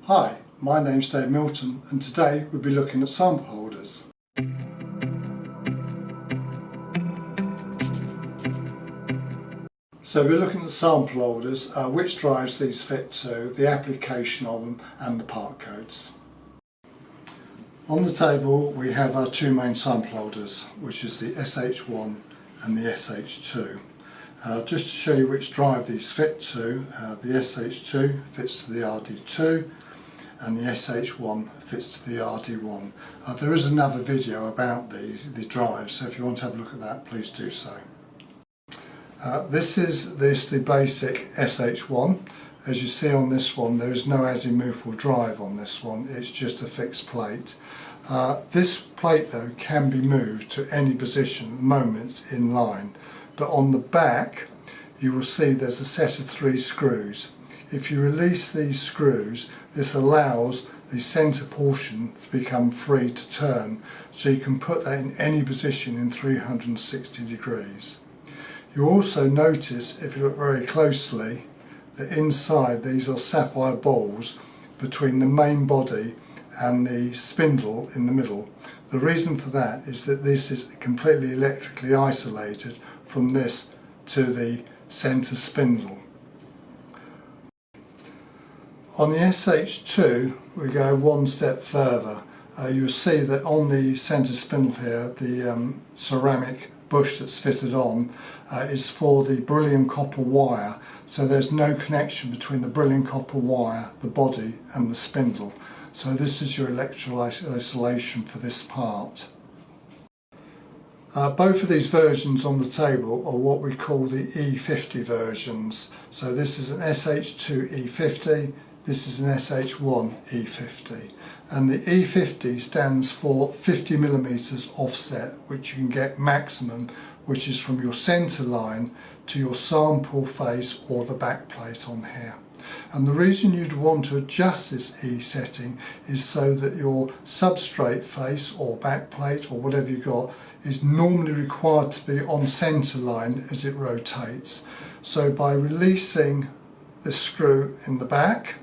Hi, my name's Dave Milton and today we'll be looking at sample holders. So we're looking at sample holders, which drives these fit to, the application of them and the part codes. On the table we have our two main sample holders, which is the SH1 and the SH2. Just to show you which drive these fit to, the SH2 fits to the RD2 and the SH1 fits to the RD1. There is another video about the drives, so if you want to have a look at that, please do so. This is the basic SH1. As you see on this one, there is no azimuthal drive on this one, it's just a fixed plate. This plate though can be moved to any position. At the moment it's in line, but on the back you will see there's a set of 3 screws. If you release these screws, this allows the centre portion to become free to turn, so you can put that in any position in 360 degrees. You also notice, if you look very closely, that inside these are sapphire balls between the main body and the spindle in the middle. The reason for that is that this is completely electrically isolated from this to the centre spindle. On the SH2 we go one step further. You'll see that on the centre spindle here, the ceramic bush that's fitted on is for the beryllium copper wire, so there's no connection between the beryllium copper wire, the body and the spindle. So this is your electrical isolation for this part. Both of these versions on the table are what we call the E50 versions. So this is an SH2 E50, this is an SH1 E50. And the E50 stands for 50mm offset, which you can get maximum, which is from your centre line to your sample face or the back plate on here. And the reason you'd want to adjust this E setting is so that your substrate face or back plate or whatever you've got is normally required to be on centre line as it rotates. So by releasing the screw in the back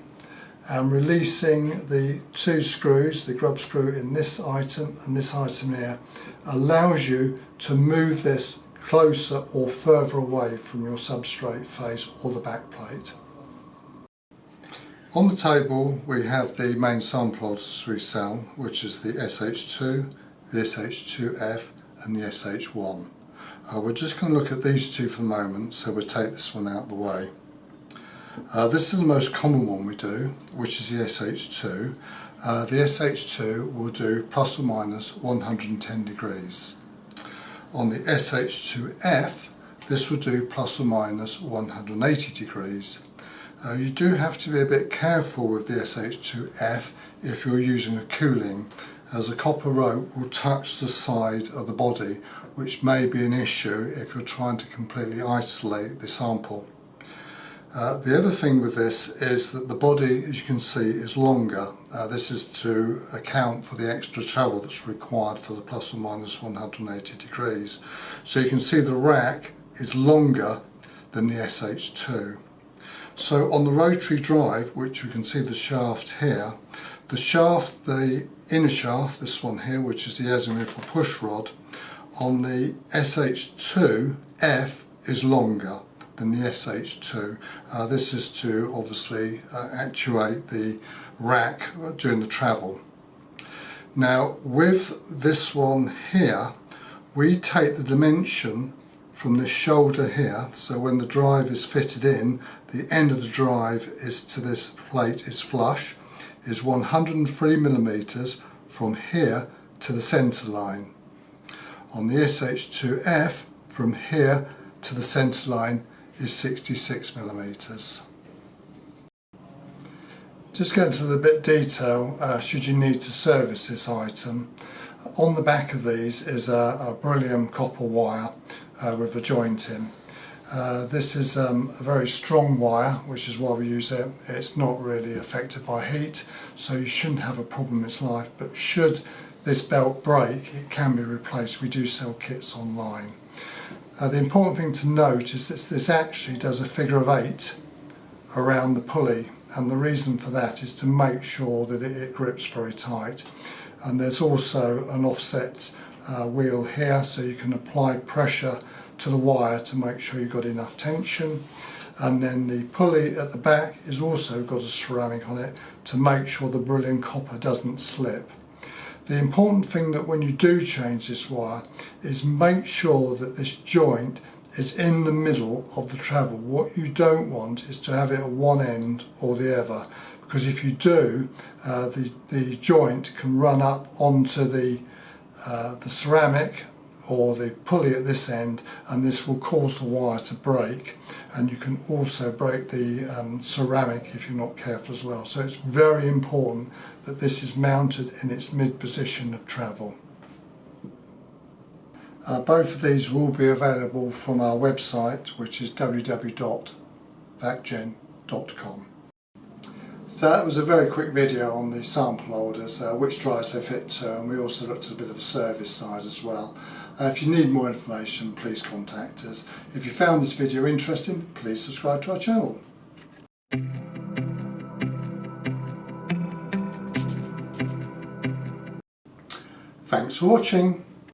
and releasing the 2 screws, the grub screw in this item and this item here, allows you to move this closer or further away from your substrate face or the back plate. On the table we have the main sample holders we sell, which is the SH2, the SH2F and the SH1. We're just going to look at these two for the moment, so we'll take this one out of the way. This is the most common one we do, which is the SH2. The SH2 will do plus or minus 110 degrees. On the SH2F, this will do plus or minus 180 degrees. You do have to be a bit careful with the SH2F if you're using a cooling, as a copper rope will touch the side of the body, which may be an issue if you're trying to completely isolate the sample. The other thing with this is that the body, as you can see, is longer. This is to account for the extra travel that's required for the plus or minus 180 degrees. So you can see the rack is longer than the SH2. So on the rotary drive, which we can see the shaft here, the inner shaft, this one here, which is the azimuthal push rod, on the SH2F is longer than the SH2. This is to obviously actuate the rack during the travel. Now with this one here, we take the dimension from this shoulder here, so when the drive is fitted in, the end of the drive is to this plate is flush, is 103mm from here to the centre line. On the SH2F, from here to the centre line is 66mm. Just go into a little bit of detail should you need to service this item. On the back of these is a beryllium copper wire with a joint in. This is a very strong wire, which is why we use it. It's not really affected by heat, so you shouldn't have a problem in its life, but should this belt break, it can be replaced. We do sell kits online. The important thing to note is that this actually does a figure of 8 around the pulley and the reason for that is to make sure that it grips very tight. And there's also an offset wheel here, so you can apply pressure to the wire to make sure you've got enough tension. And then the pulley at the back is also got a ceramic on it to make sure the beryllium copper doesn't slip. The important thing that when you do change this wire is make sure that this joint is in the middle of the travel. What you don't want is to have it at one end or the other, because if you do, the joint can run up onto the ceramic or the pulley at this end, and this will cause the wire to break, and you can also break the ceramic if you're not careful as well. So it's very important that this is mounted in its mid position of travel. Both of these will be available from our website, which is www.vacgen.com. So that was a very quick video on the sample holders, which drives they fit to, and we also looked at a bit of a service side as well. If you need more information, please contact us. If you found this video interesting, please subscribe to our channel. Thanks for watching.